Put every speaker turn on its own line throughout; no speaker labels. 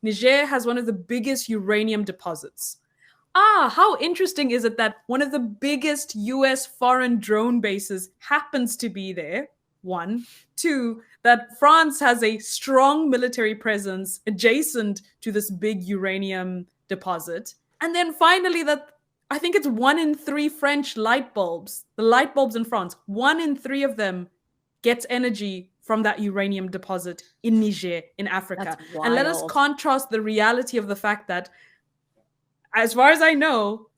Niger has one of the biggest uranium deposits. Ah, how interesting is it that one of the biggest US foreign drone bases happens to be there? One. Two, that France has a strong military presence adjacent to this big uranium deposit. And then finally, that I think it's 1 in 3 French light bulbs, the light bulbs in France, 1 in 3 of them gets energy from that uranium deposit in Niger, in Africa. And let us contrast the reality of the fact that, as far as I know,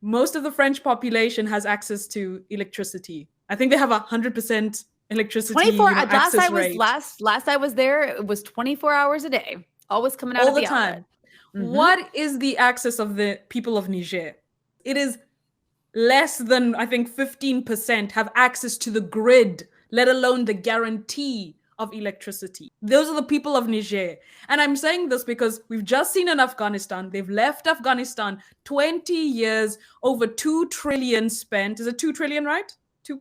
most of the French population has access to electricity. I think they have 100% electricity
24
access rate.
Last I was there, it was 24 hours a day, always coming out
all
of the
time.
Mm-hmm.
What is the access of the people of Niger? It is less than, I think, 15% have access to the grid, let alone the guarantee of electricity. Those are the people of Niger. And I'm saying this because we've just seen in Afghanistan, they've left Afghanistan 20 years, over 2 trillion spent. Is it 2 trillion, right?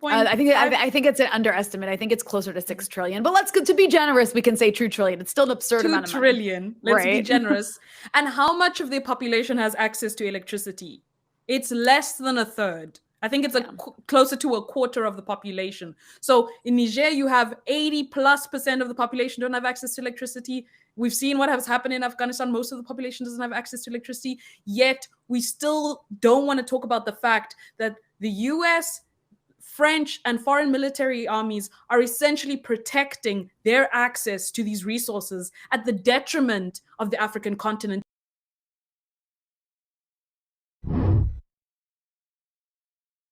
I think it's an underestimate. I think it's closer to 6 trillion. But let's go, to be generous, we can say 2 trillion. It's still an absurd amount of money.
2 trillion. Let's be generous. And how much of the population has access to electricity? It's less than a third. I think it's closer to a quarter of the population. So in Niger, you have 80+% of the population don't have access to electricity. We've seen what has happened in Afghanistan. Most of the population doesn't have access to electricity. Yet we still don't want to talk about the fact that the US, French, and foreign military armies are essentially protecting their access to these resources at the detriment of the African continent.